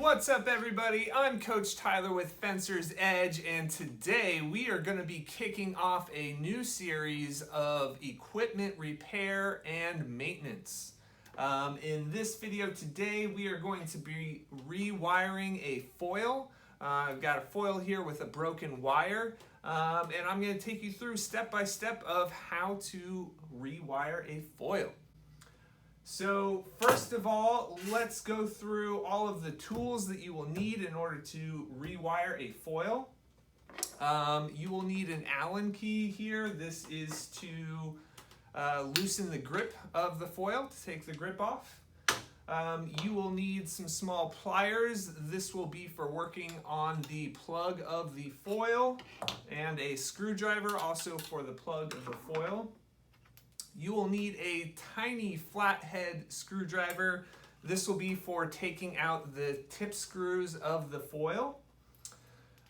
What's up, everybody? I'm Coach Tyler with Fencer's Edge, and today we are going to be kicking off a new series of equipment repair and maintenance. In this video today, we are going to be rewiring a foil. I've got a foil here with a broken wire, and I'm going to take you through step by step of how to rewire a foil. So first of all, let's go through all of the tools that you will need in order to rewire a foil. You will need an Allen key here. This is to loosen the grip of the foil, to take the grip off. You will need some small pliers. This will be for working on the plug of the foil, and a screwdriver also for the plug of the foil. You will need a tiny flathead screwdriver. This will be for taking out the tip screws of the foil.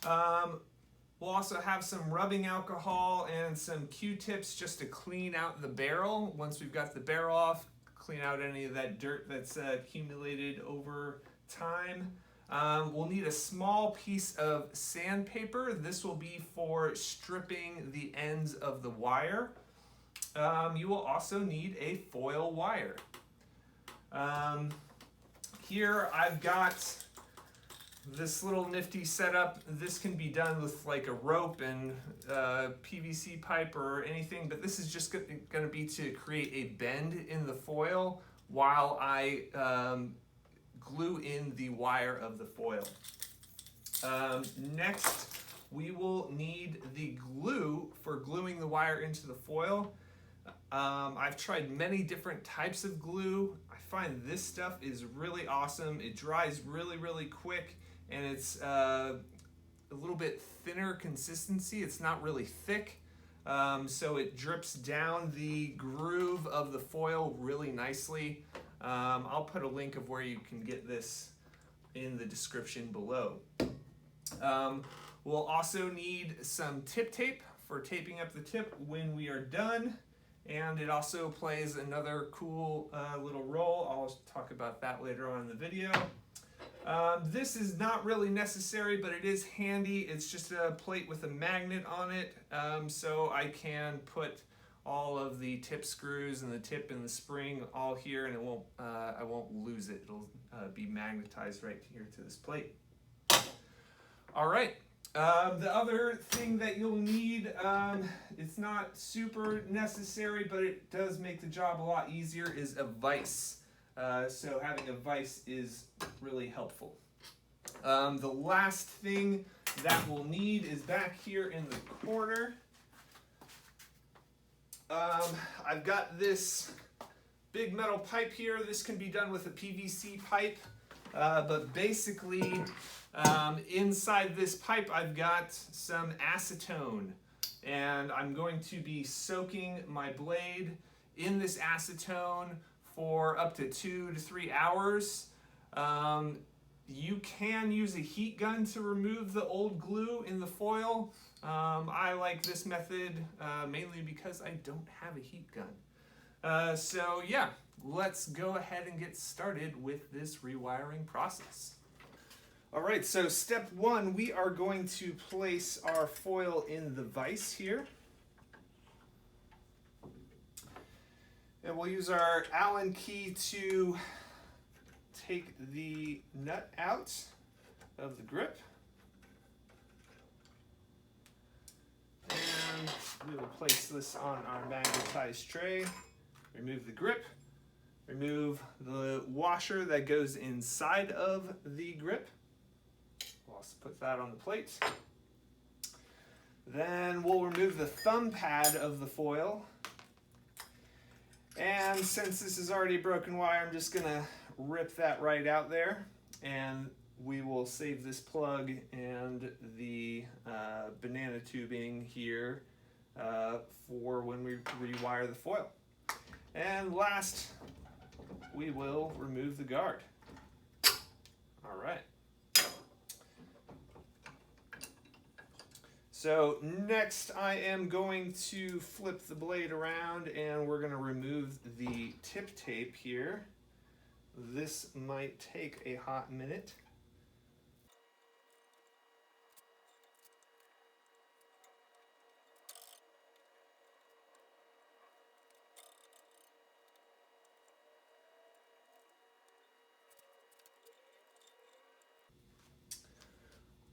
We'll also have some rubbing alcohol and some Q-tips just to clean out the barrel. Once we've got the barrel off, clean out any of that dirt that's accumulated over time. We'll need a small piece of sandpaper. This will be for stripping the ends of the wire. You will also need a foil wire. Here I've got this little nifty setup. This can be done with like a rope and PVC pipe or anything, but this is just going to be to create a bend in the foil while I glue in the wire of the foil. Next, we will need the glue for gluing the wire into the foil. I've tried many different types of glue. I find this stuff is really awesome. It dries really quick, and it's a little bit thinner consistency. It's not really thick, so it drips down the groove of the foil really nicely. I'll put a link of where you can get this in the description below. We'll also need some tip tape for taping up the tip when we are done. And it also plays another cool little role. I'll talk about that later on in the video. This is not really necessary, but it is handy. It's just a plate with a magnet on it, so I can put all of the tip screws and the tip and the spring all here, and I won't lose it. It'll be magnetized right here to this plate. All right. The other thing that you'll need, it's not super necessary, but it does make the job a lot easier, is a vise. So having a vise is really helpful. The last thing that we'll need is back here in the corner. I've got this big metal pipe here. This can be done with a PVC pipe, but basically inside this pipe I've got some acetone, and I'm going to be soaking my blade in this acetone for up to 2 to 3 hours. You can use a heat gun to remove the old glue in the foil. I like this method mainly because I don't have a heat gun. So yeah, let's go ahead and get started with this rewiring process. All right, so step one, we are going to place our foil in the vise here. And we'll use our Allen key to take the nut out of the grip. And we will place this on our magnetized tray. Remove the grip. Remove the washer that goes inside of the grip. We'll also put that on the plate. Then we'll remove the thumb pad of the foil. And since this is already broken wire, I'm just gonna rip that right out there, and we will save this plug and the banana tubing here for when we rewire the foil. And last, we will remove the guard. All right. So next I am going to flip the blade around, and we're going to remove the tip tape here. This might take a hot minute.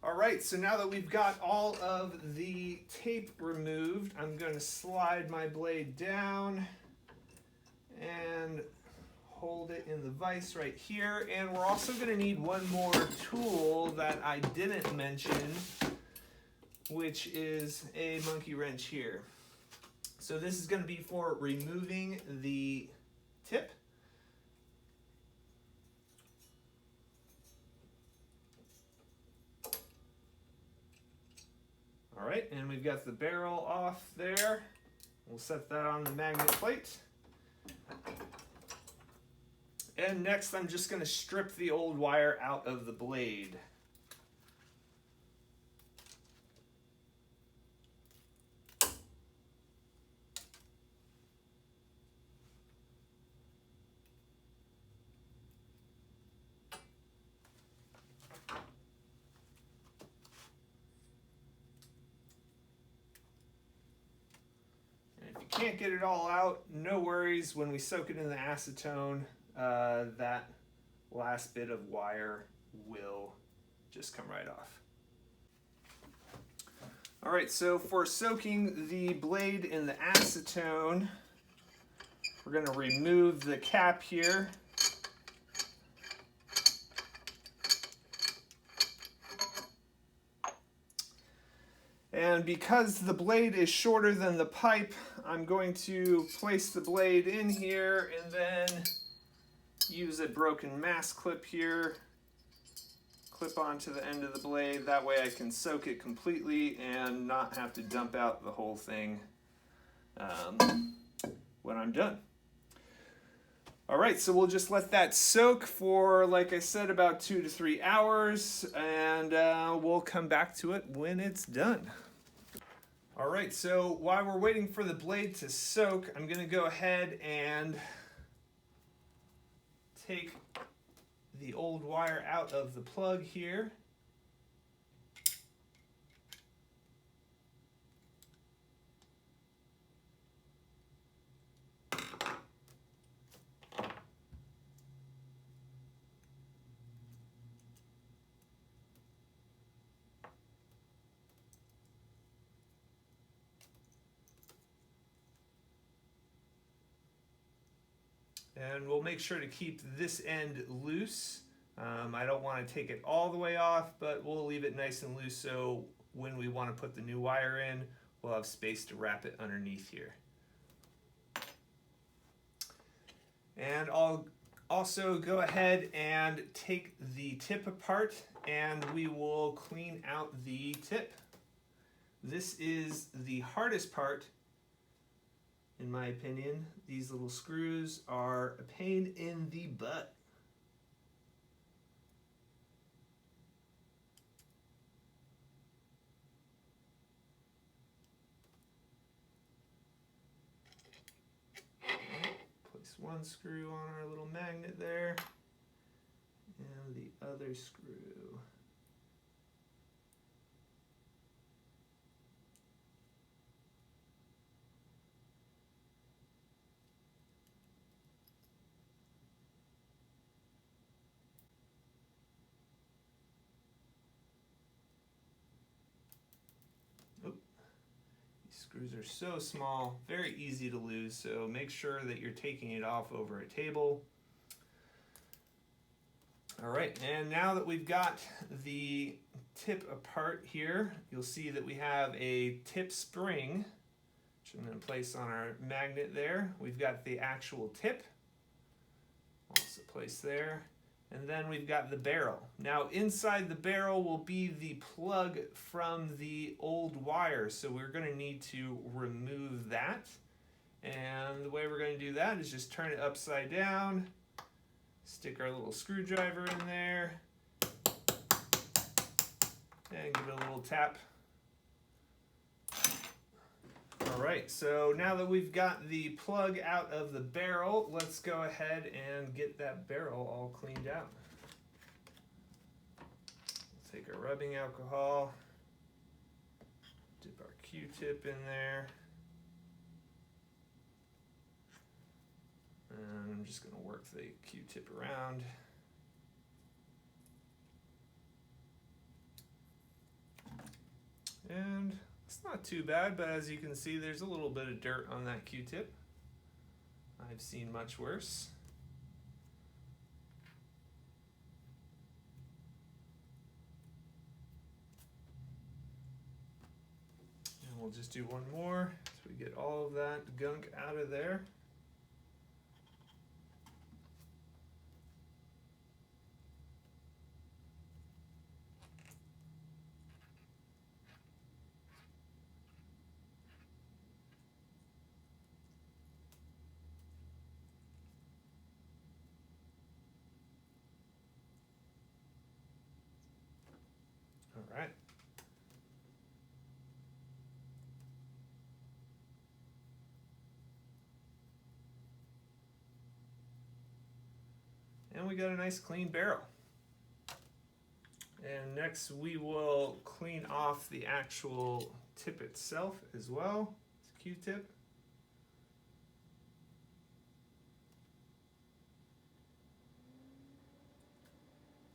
All right, so now that we've got all of the tape removed, I'm going to slide my blade down and hold it in the vise right here. And we're also going to need one more tool that I didn't mention, which is a monkey wrench here. So this is going to be for removing the tip. All right, and we've got the barrel off there. We'll set that on the magnet plate. And next I'm just going to strip the old wire out of the blade. Can't get it all out, no worries. When we soak it in the acetone, that last bit of wire will just come right off. All right, so for soaking the blade in the acetone, we're going to remove the cap here. And because the blade is shorter than the pipe, I'm going to place the blade in here and then use a broken mask clip here, clip onto the end of the blade. That way I can soak it completely and not have to dump out the whole thing when I'm done. All right, so we'll just let that soak for, like I said, about 2 to 3 hours, and we'll come back to it when it's done. All right, so while we're waiting for the blade to soak, I'm going to go ahead and take the old wire out of the plug here. And we'll make sure to keep this end loose. I don't want to take it all the way off, but we'll leave it nice and loose so when we want to put the new wire in, we'll have space to wrap it underneath here. And I'll also go ahead and take the tip apart and we will clean out the tip. This is the hardest part, in my opinion. These little screws are a pain in the butt. Place one screw on our little magnet there, and the other screw. Screws are so small, very easy to lose, so make sure that you're taking it off over a table. All right, and now that we've got the tip apart here, you'll see that we have a tip spring, which I'm going to place on our magnet there. We've got the actual tip, also placed there. And then we've got the barrel. Now inside the barrel will be the plug from the old wire, so we're going to need to remove that. And the way we're going to do that is just turn it upside down, stick our little screwdriver in there, and give it a little tap. All right, so now that we've got the plug out of the barrel, let's go ahead and get that barrel all cleaned out. We'll take our rubbing alcohol, dip our Q-tip in there, and I'm just going to work the Q-tip around. And it's not too bad, but as you can see, there's a little bit of dirt on that Q-tip. I've seen much worse. And we'll just do one more so we get all of that gunk out of there. All right. And we got a nice clean barrel. And next we will clean off the actual tip itself as well. It's a Q-tip.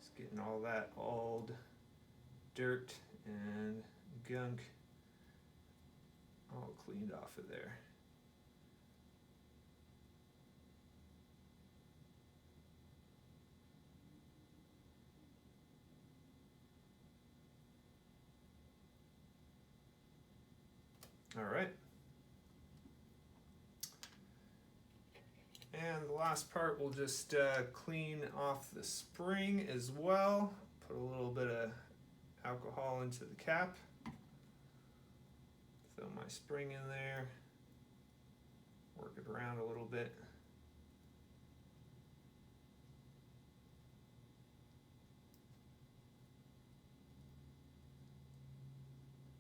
Just getting all that old dirt and gunk all cleaned off of there. All right. And the last part, we'll just clean off the spring as well. Put a little bit of alcohol into the cap. Throw my spring in there. Work it around a little bit.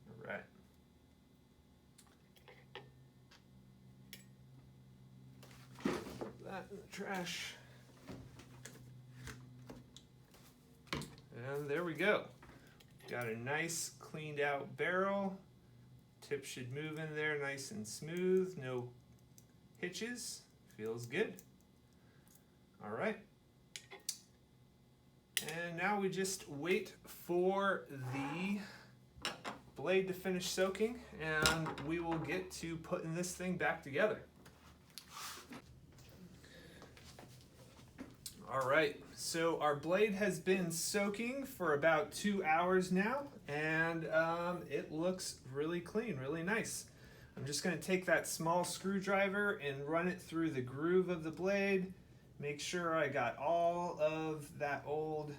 All right. That in the trash. And there we go. Got a nice cleaned out barrel. Tip should move in there nice and smooth, no hitches. Feels good. All right. And now we just wait for the blade to finish soaking, and we will get to putting this thing back together. All right, so our blade has been soaking for about 2 hours now, and it looks really clean, really nice. I'm just going to take that small screwdriver and run it through the groove of the blade. Make sure I got all of that old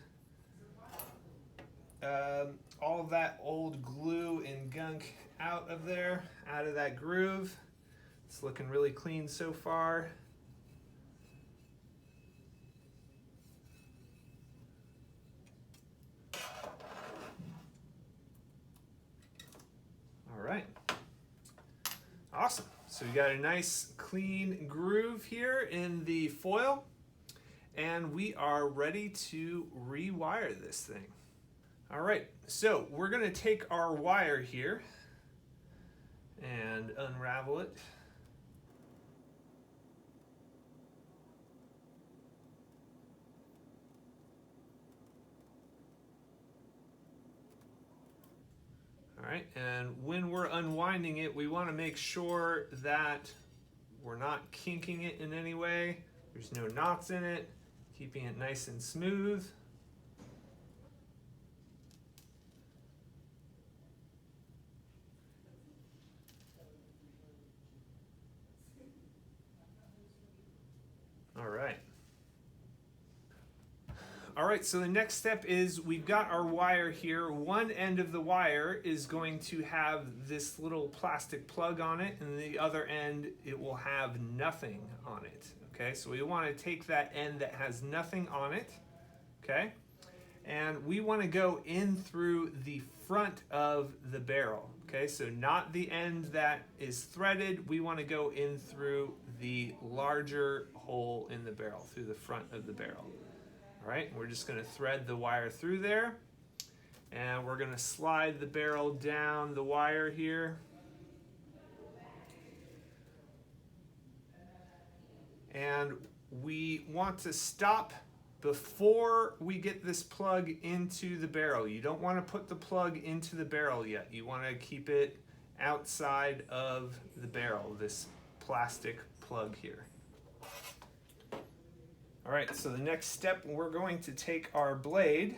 glue and gunk out of there, out of that groove. It's looking really clean so far. All right. Awesome. So we got a nice clean groove here in the foil, and we are ready to rewire this thing. All right, so we're going to take our wire here and unravel it. All right, and when we're unwinding it, we want to make sure that we're not kinking it in any way. There's no knots in it, keeping it nice and smooth. All right. All right, so the next step is we've got our wire here. One end of the wire is going to have this little plastic plug on it, and the other end, it will have nothing on it. Okay, so we want to take that end that has nothing on it, okay? And we want to go in through the front of the barrel, okay? So not the end that is threaded. We want to go in through the larger hole in the barrel, through the front of the barrel. All right, we're just going to thread the wire through there, and we're going to slide the barrel down the wire here. And we want to stop before we get this plug into the barrel. You don't want to put the plug into the barrel yet. You want to keep it outside of the barrel, this plastic plug here. All right, so the next step, we're going to take our blade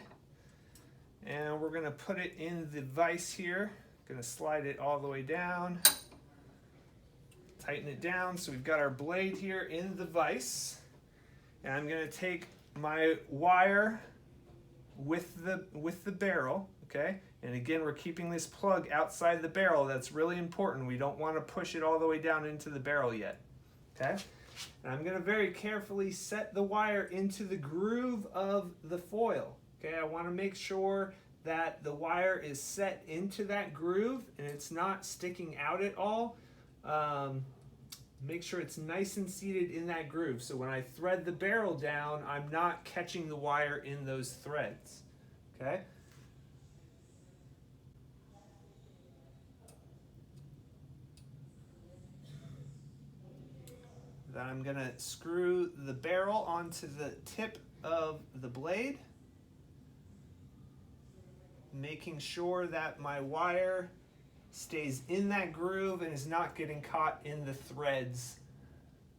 and we're going to put it in the vise here. Going to slide it all the way down, tighten it down. So we've got our blade here in the vise, and I'm going to take my wire with the barrel, okay? And again, we're keeping this plug outside the barrel. That's really important. We don't want to push it all the way down into the barrel yet, okay? And I'm going to very carefully set the wire into the groove of the foil, okay? I want to make sure that the wire is set into that groove and it's not sticking out at all. Make sure it's nice and seated in that groove. So when I thread the barrel down, I'm not catching the wire in those threads, okay? Then I'm gonna screw the barrel onto the tip of the blade, making sure that my wire stays in that groove and is not getting caught in the threads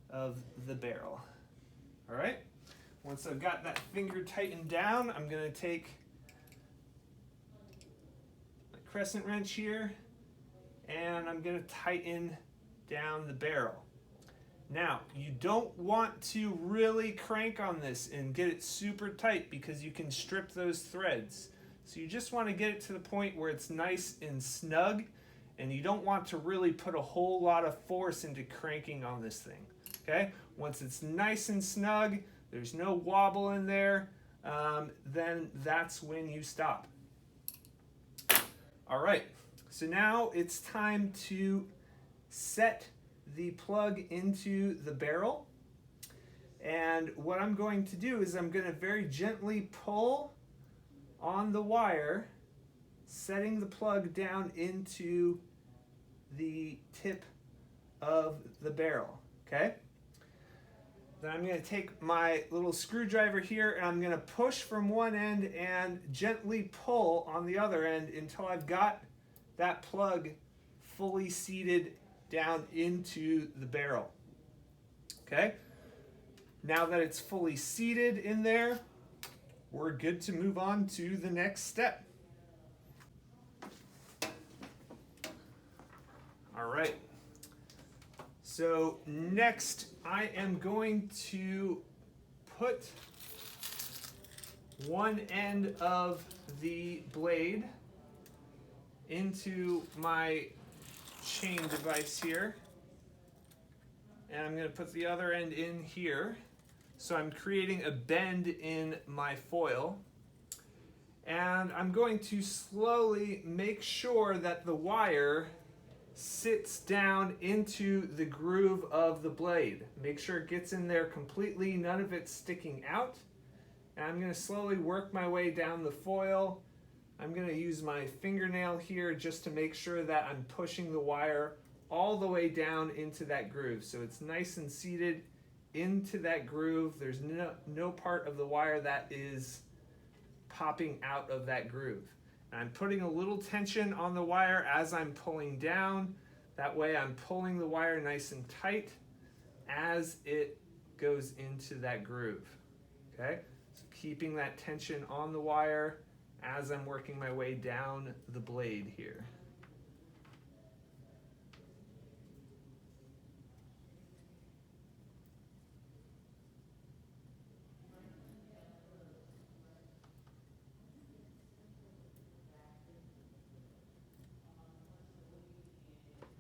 of the barrel. All right, once I've got that finger tightened down, I'm gonna take my crescent wrench here and I'm gonna tighten down the barrel. Now, you don't want to really crank on this and get it super tight because you can strip those threads. So you just want to get it to the point where it's nice and snug, and you don't want to really put a whole lot of force into cranking on this thing, okay? Once it's nice and snug, there's no wobble in there, then that's when you stop. All right, so now it's time to set the plug into the barrel. And what I'm going to do is I'm going to very gently pull on the wire, setting the plug down into the tip of the barrel, okay? Then I'm going to take my little screwdriver here and I'm going to push from one end and gently pull on the other end until I've got that plug fully seated down into the barrel, okay? Now that it's fully seated in there, we're good to move on to the next step. All right. So next, I am going to put one end of the blade into my chain device here, and I'm going to put the other end in here. So I'm creating a bend in my foil, and I'm going to slowly make sure that the wire sits down into the groove of the blade. Make sure it gets in there completely, none of it's sticking out. And I'm going to slowly work my way down the foil. I'm going to use my fingernail here just to make sure that I'm pushing the wire all the way down into that groove. So it's nice and seated into that groove. There's no part of the wire that is popping out of that groove. And I'm putting a little tension on the wire as I'm pulling down. That way I'm pulling the wire nice and tight as it goes into that groove, okay? So keeping that tension on the wire as I'm working my way down the blade here.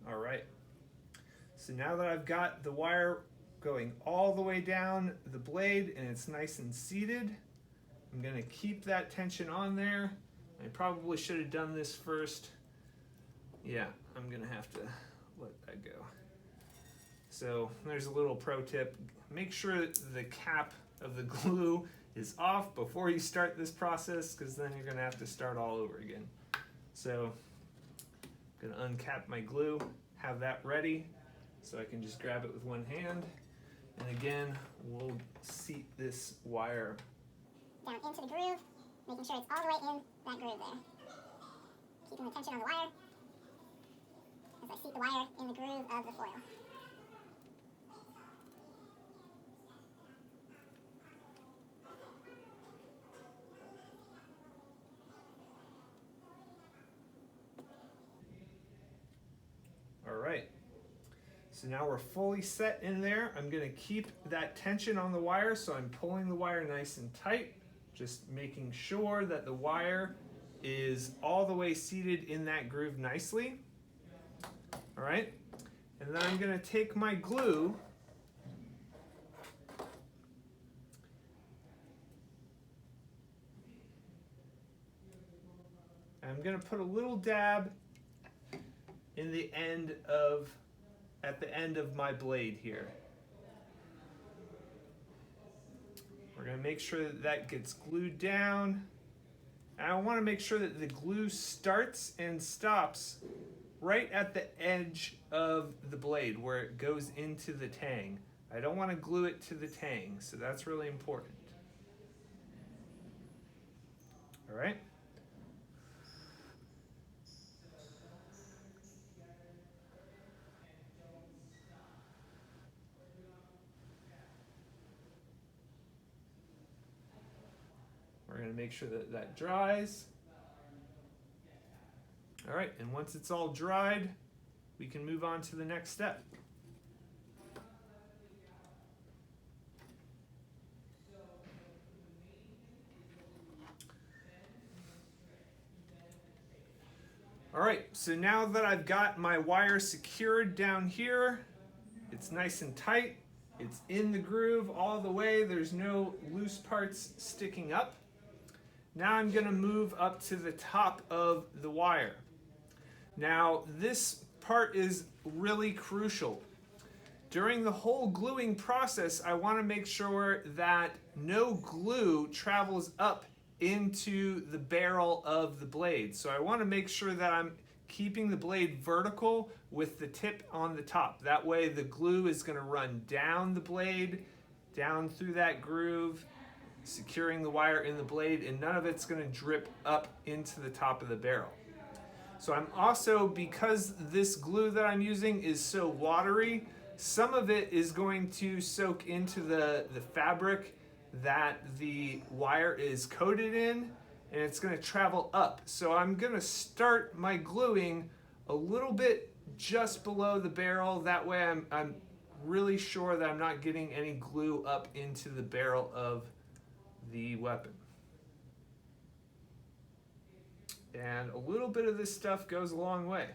All right, so now that I've got the wire going all the way down the blade and it's nice and seated, I'm going to keep that tension on there. I probably should have done this first. Yeah, I'm going to have to let that go. So there's a little pro tip. Make sure the cap of the glue is off before you start this process, because then you're going to have to start all over again. So I'm going to uncap my glue, have that ready so I can just grab it with one hand. And again, we'll seat this wire down into the groove, making sure it's all the way in that groove there. Keeping the tension on the wire as I seat the wire in the groove of the foil. All right. So now we're fully set in there. I'm going to keep that tension on the wire, so I'm pulling the wire nice and tight, just making sure that the wire is all the way seated in that groove nicely. All right. And then I'm going to take my glue and I'm going to put a little dab in the end of at the end of my blade here. We're going to make sure that that gets glued down. And I want to make sure that the glue starts and stops right at the edge of the blade where it goes into the tang. I don't want to glue it to the tang, so that's really important. All right. We're going to make sure that that dries. All right, and once it's all dried, we can move on to the next step. All right, so now that I've got my wire secured down here, it's nice and tight, it's in the groove all the way, there's no loose parts sticking up. Now I'm going to move up to the top of the wire. Now this part is really crucial. During the whole gluing process, I want to make sure that no glue travels up into the barrel of the blade. So I want to make sure that I'm keeping the blade vertical with the tip on the top. That way the glue is going to run down the blade, down through that groove, securing the wire in the blade, and none of it's going to drip up into the top of the barrel. So I'm also, because this glue that I'm using is so watery, some of it is going to soak into the fabric that the wire is coated in, and it's going to travel up. So I'm going to start my gluing a little bit just below the barrel. That way I'm really sure that I'm not getting any glue up into the barrel of the weapon. And a little bit of this stuff goes a long way.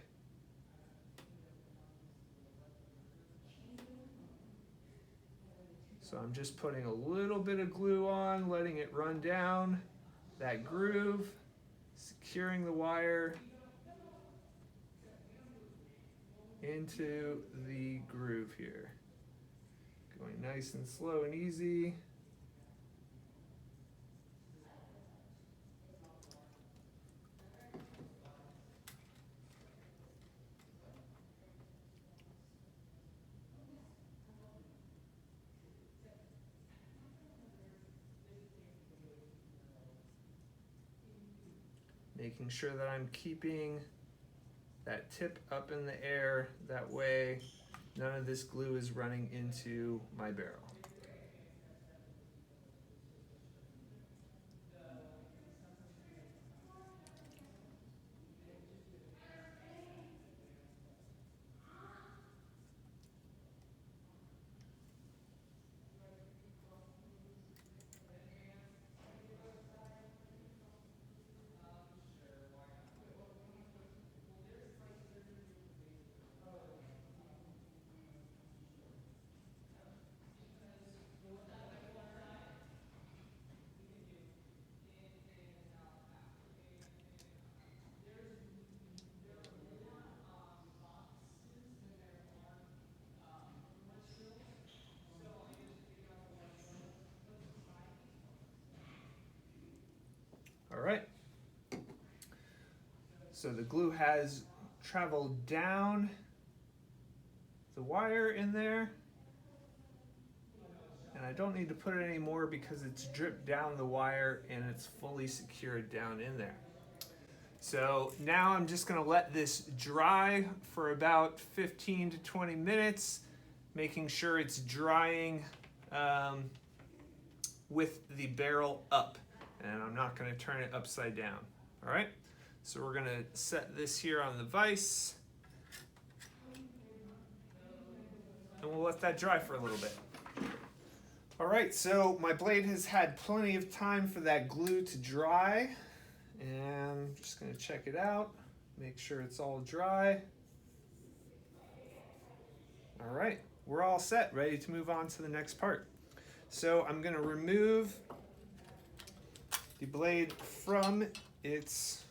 So I'm just putting a little bit of glue on, letting it run down that groove, securing the wire into the groove here. Going nice and slow and easy. Making sure that I'm keeping that tip up in the air. That way, none of this glue is running into my barrel. All right. So the glue has traveled down the wire in there. And I don't need to put it anymore because it's dripped down the wire and it's fully secured down in there. So now I'm just going to let this dry for about 15 to 20 minutes, making sure it's drying with the barrel up. And I'm not going to turn it upside down. All right, so we're going to set this here on the vise. And we'll let that dry for a little bit. All right, so my blade has had plenty of time for that glue to dry. And I'm just going to check it out, make sure it's all dry. All right, we're all set, ready to move on to the next part. So I'm going to remove the blade from its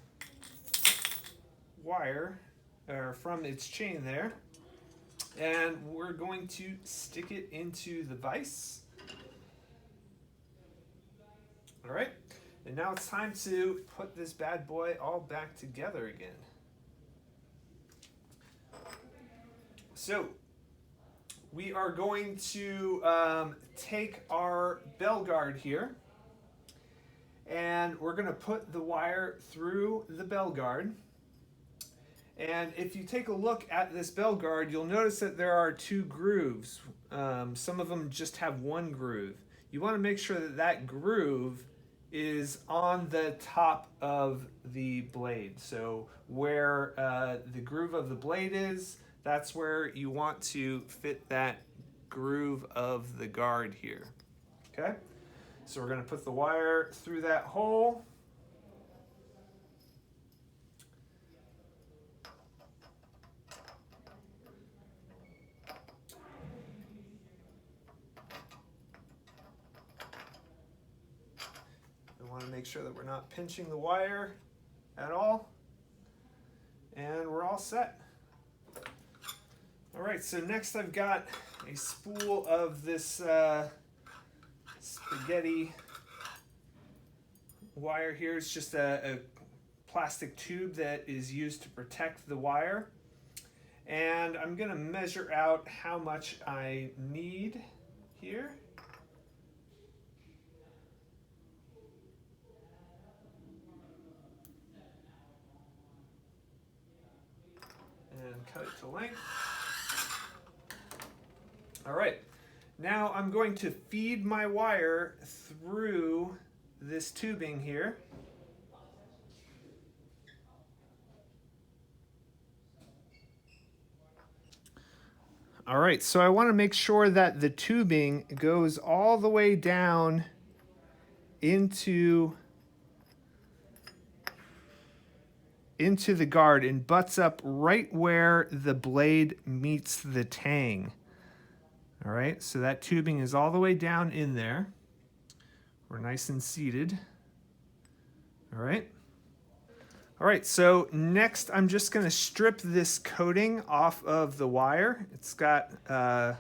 wire, or from its chain there. And we're going to stick it into the vise. All right. And now it's time to put this bad boy all back together again. So we are going to take our bell guard here, and we're going to put the wire through the bell guard. And if you take a look at this bell guard, you'll notice that there are two grooves. Some of them just have one groove. You want to make sure that that groove is on the top of the blade. So where the groove of the blade is, that's where you want to fit that groove of the guard here. Okay? So we're going to put the wire through that hole. Want to make sure that we're not pinching the wire at all, and we're all set. All right, so next I've got a spool of this spaghetti wire here. It's just a plastic tube that is used to protect the wire, and I'm going to measure out how much I need here. And cut it to length. All right, now I'm going to feed my wire through this tubing here. All right, so I want to make sure that the tubing goes all the way down into the guard and butts up right where the blade meets the tang. All right, so that tubing is all the way down in there. We're nice and seated. All right. All right, so next I'm just going to strip this coating off of the wire. It's got kind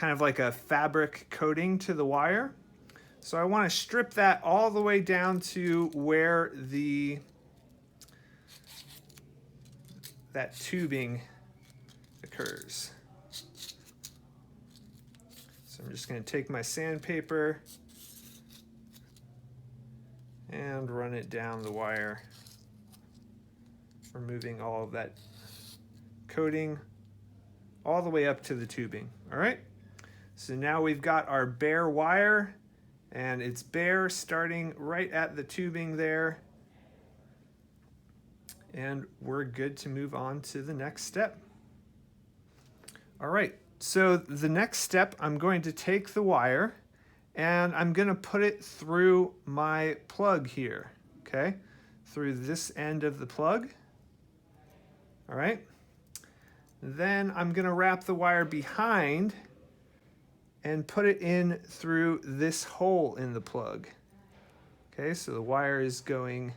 of like a fabric coating to the wire. So I want to strip that all the way down to where that tubing occurs. So I'm just going to take my sandpaper and run it down the wire, removing all of that coating all the way up to the tubing. All right, so now we've got our bare wire, and it's bare starting right at the tubing there. And we're good to move on to the next step. All right, so the next step, I'm going to take the wire and I'm going to put it through my plug here, okay? Through this end of the plug. All right. Then I'm going to wrap the wire behind and put it in through this hole in the plug. Okay, so the wire is going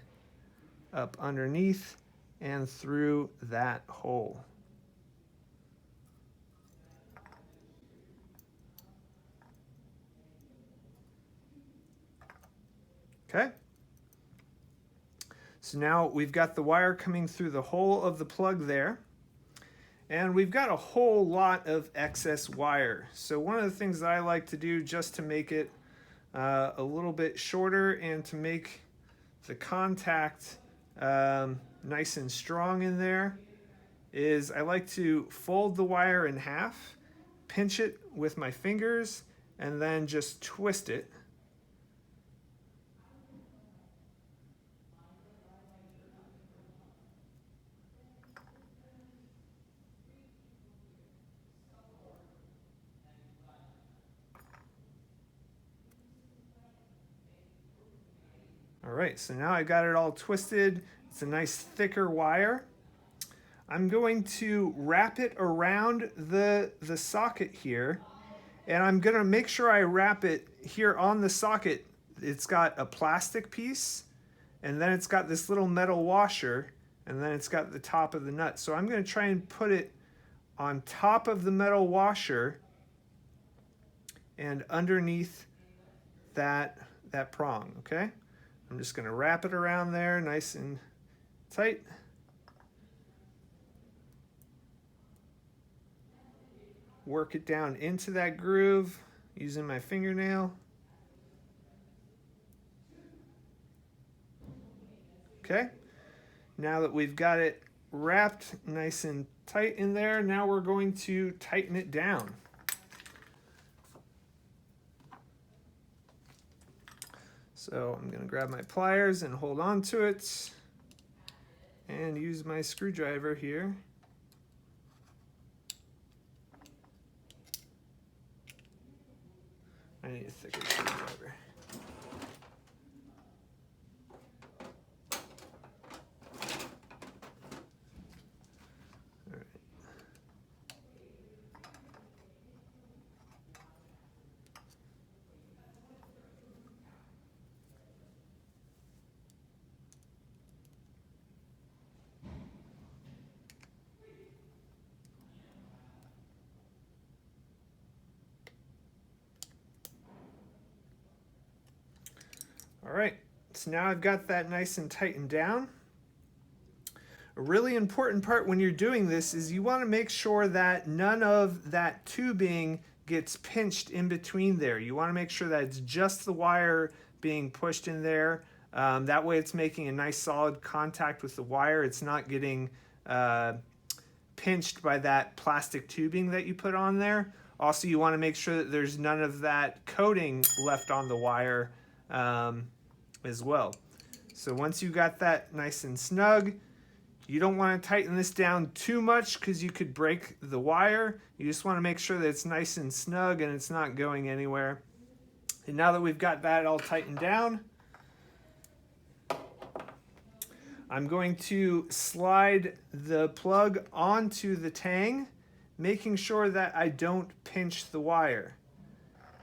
up underneath and through that hole. Okay. So now we've got the wire coming through the hole of the plug there. And we've got a whole lot of excess wire. So one of the things that I like to do just to make it a little bit shorter and to make the contact nice and strong in there is I like to fold the wire in half, pinch it with my fingers, and then just twist it. All right, so now I got it all twisted. It's a nice thicker wire. I'm going to wrap it around the socket here, and I'm gonna make sure I wrap it here on the socket. It's got a plastic piece, and then it's got this little metal washer, and then it's got the top of the nut. So I'm gonna try and put it on top of the metal washer and underneath that prong, okay? I'm just gonna wrap it around there nice and tight. Work it down into that groove using my fingernail. Okay, now that we've got it wrapped nice and tight in there, now we're going to tighten it down. So I'm going to grab my pliers and hold on to it and use my screwdriver here. I need a thicker screwdriver. All right. All right, so now I've got that nice and tightened down. A really important part when you're doing this is you want to make sure that none of that tubing gets pinched in between there. You want to make sure that it's just the wire being pushed in there. That way it's making a nice solid contact with the wire. It's not getting pinched by that plastic tubing that you put on there. Also, you want to make sure that there's none of that coating left on the wire as well. So once you got that nice and snug, you don't want to tighten this down too much because you could break the wire. You just want to make sure that it's nice and snug and it's not going anywhere. And now that we've got that all tightened down, I'm going to slide the plug onto the tang, making sure that I don't pinch the wire.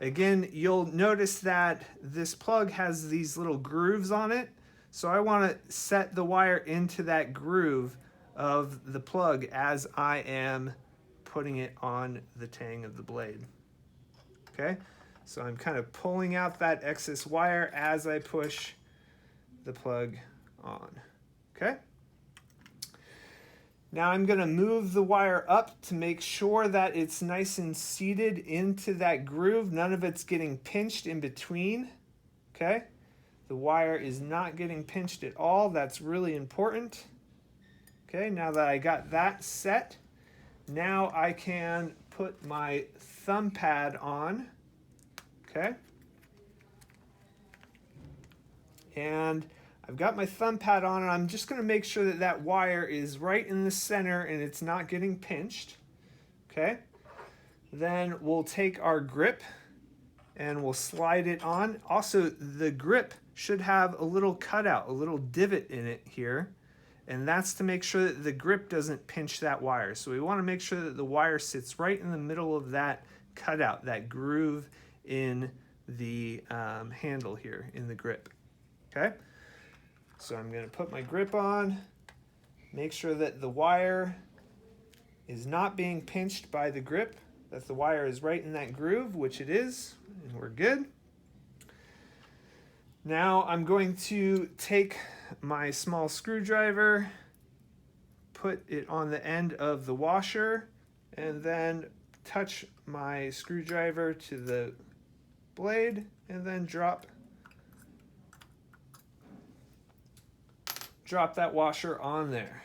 Again, you'll notice that this plug has these little grooves on it. So I want to set the wire into that groove of the plug as I am putting it on the tang of the blade. Okay, so I'm kind of pulling out that excess wire as I push the plug on. Okay. Now I'm going to move the wire up to make sure that it's nice and seated into that groove. None of it's getting pinched in between. Okay. The wire is not getting pinched at all. That's really important. Okay, now that I got that set, now I can put my thumb pad on. Okay. And I've got my thumb pad on, and I'm just going to make sure that that wire is right in the center and it's not getting pinched. Okay. Then we'll take our grip and we'll slide it on. Also, the grip should have a little cutout, a little divot in it here. And that's to make sure that the grip doesn't pinch that wire. So we want to make sure that the wire sits right in the middle of that cutout, that groove in the handle here, in the grip. Okay? So I'm going to put my grip on, make sure that the wire is not being pinched by the grip, that the wire is right in that groove, which it is, and we're good. Now I'm going to take my small screwdriver, put it on the end of the washer and then touch my screwdriver to the blade and then drop that washer on there.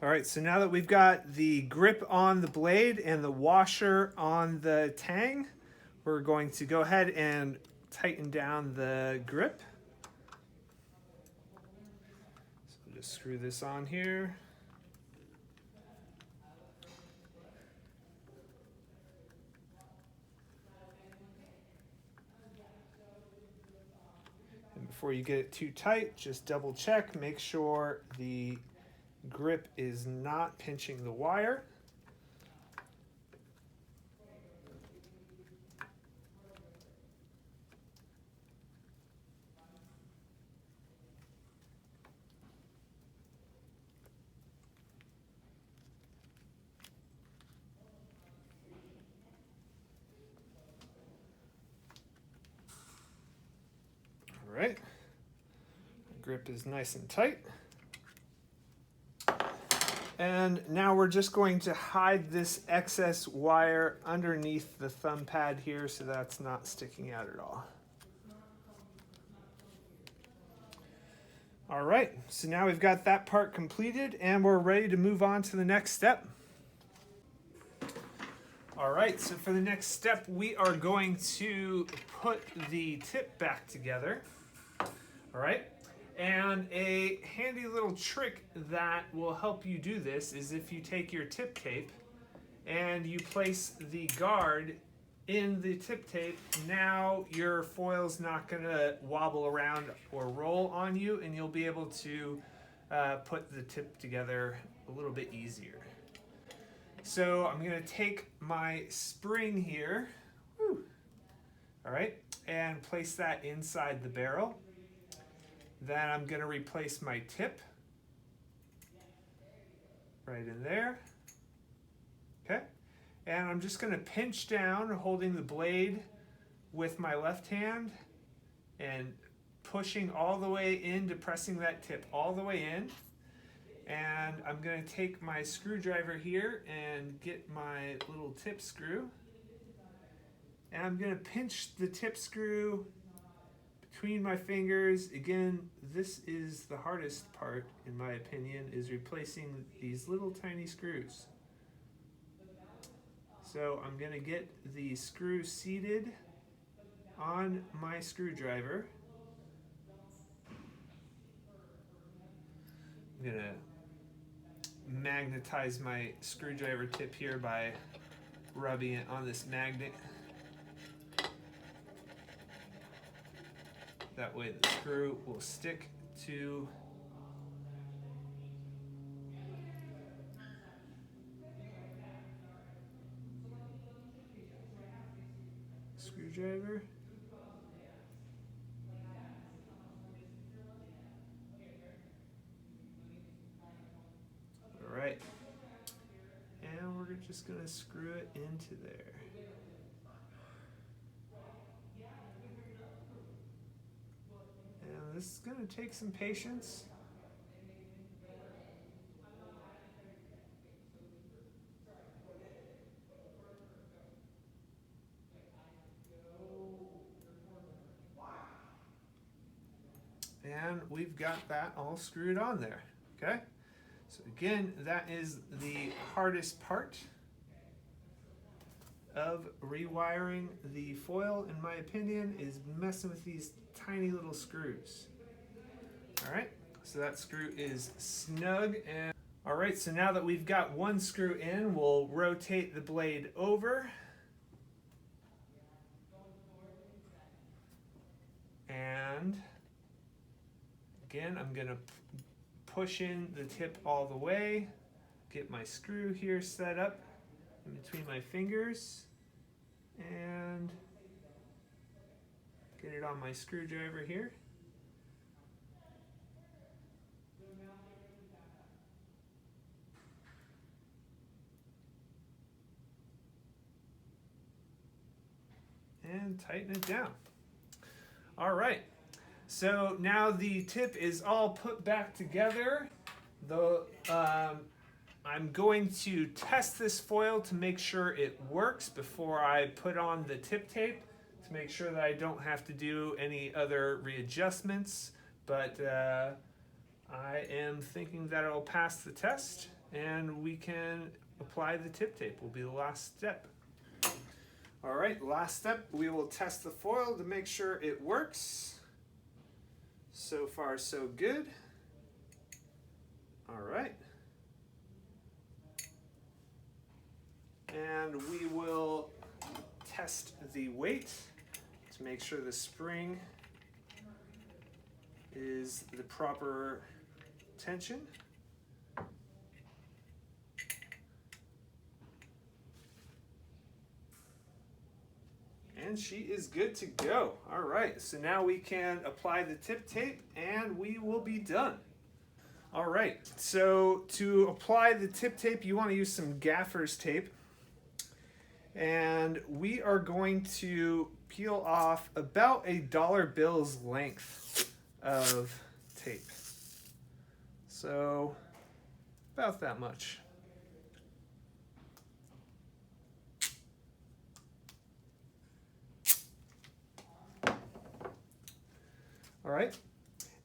All right, so now that we've got the grip on the blade and the washer on the tang, we're going to go ahead and tighten down the grip. So just screw this on here. And before you get it too tight, just double check, make sure the grip is not pinching the wire. All right, the grip is nice and tight. And now we're just going to hide this excess wire underneath the thumb pad here so that's not sticking out at all. All right, so now we've got that part completed and we're ready to move on to the next step. All right, so for the next step, we are going to put the tip back together. All right. And a handy little trick that will help you do this is if you take your tip tape and you place the guard in the tip tape, now your foil's not going to wobble around or roll on you, and you'll be able to put the tip together a little bit easier. So I'm going to take my spring here, all right, and place that inside the barrel. Then I'm going to replace my tip right in there. Okay. And I'm just going to pinch down, holding the blade with my left hand and pushing all the way in, depressing that tip all the way in. And I'm going to take my screwdriver here and get my little tip screw. And I'm going to pinch the tip screw between my fingers. Again, this is the hardest part, in my opinion, is replacing these little tiny screws. So I'm going to get the screw seated on my screwdriver. I'm going to magnetize my screwdriver tip here by rubbing it on this magnet. That way the screw will stick to screwdriver. All right. And we're just going to screw it into there. And this is going to take some patience. And we've got that all screwed on there, okay? So again, that is the hardest part of rewiring the foil, in my opinion, is messing with these tiny little screws. All right, so that screw is snug. And all right, so now that we've got one screw in, we'll rotate the blade over. And again, I'm gonna push in the tip all the way, get my screw here set up in between my fingers, and get it on my screwdriver here. And tighten it down. All right. So now the tip is all put back together. Though I'm going to test this foil to make sure it works before I put on the tip tape to make sure that I don't have to do any other readjustments. But I am thinking that it'll pass the test and we can apply the tip tape. Will be the last step. All right, last step, we will test the foil to make sure it works. So far, so good. All right. And we will test the weight to make sure the spring is the proper tension. And she is good to go. All right, so now we can apply the tip tape and we will be done. All right, so to apply the tip tape, you want to use some gaffer's tape. And we are going to peel off about a dollar bill's length of tape. So about that much. All right,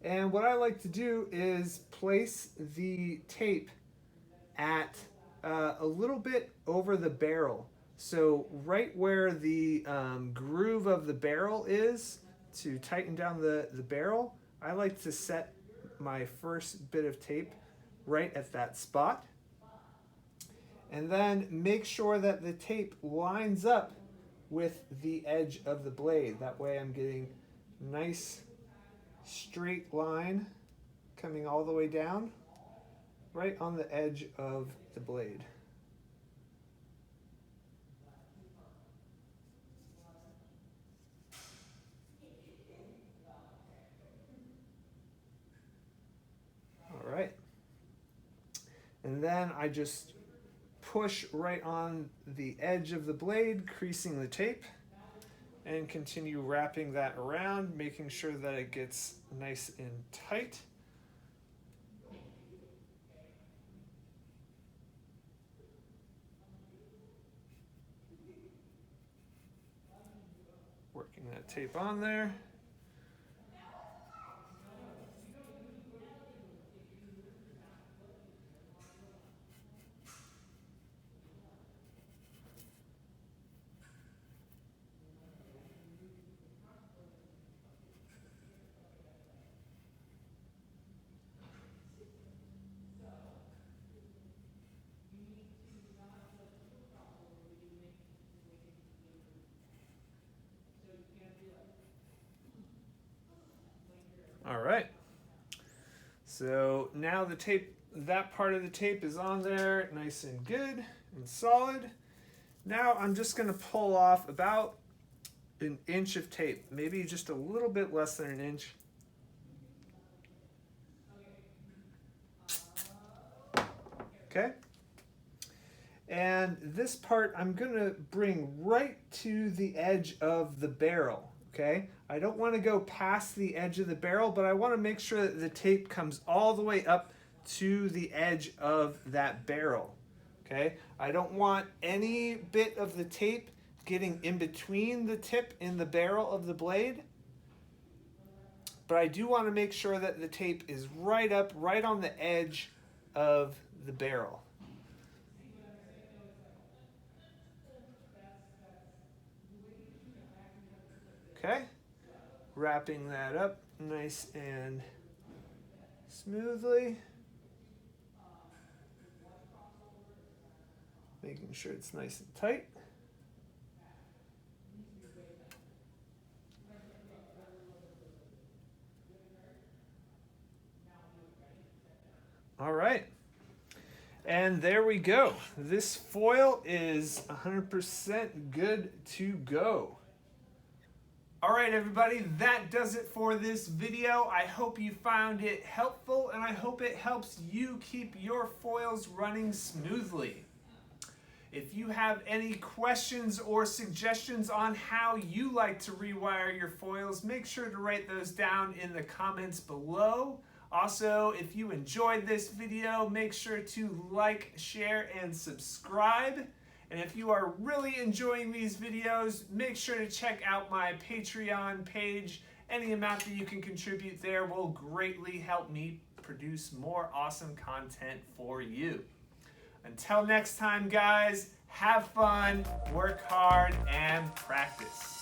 and what I like to do is place the tape at a little bit over the barrel. So right where the groove of the barrel is to tighten down the barrel, I like to set my first bit of tape right at that spot. And then make sure that the tape lines up with the edge of the blade. That way I'm getting nice straight line coming all the way down right on the edge of the blade. All right. And then I just push right on the edge of the blade, creasing the tape, and continue wrapping that around, making sure that it gets nice and tight. Working that tape on there. All right, so now the tape, that part of the tape is on there, nice and good and solid. Now I'm just going to pull off about an inch of tape, maybe just a little bit less than an inch. Okay, and this part I'm going to bring right to the edge of the barrel. Okay, I don't want to go past the edge of the barrel, but I want to make sure that the tape comes all the way up to the edge of that barrel. Okay, I don't want any bit of the tape getting in between the tip and the barrel of the blade, but I do want to make sure that the tape is right up, right on the edge of the barrel. Okay, wrapping that up nice and smoothly. Making sure it's nice and tight. All right, and there we go. This foil is 100% good to go. All right, everybody, that does it for this video. I hope you found it helpful, and I hope it helps you keep your foils running smoothly. If you have any questions or suggestions on how you like to rewire your foils, make sure to write those down in the comments below. Also, if you enjoyed this video, make sure to like, share, and subscribe. And if you are really enjoying these videos, make sure to check out my Patreon page. Any amount that you can contribute there will greatly help me produce more awesome content for you. Until next time, guys, have fun, work hard, and practice.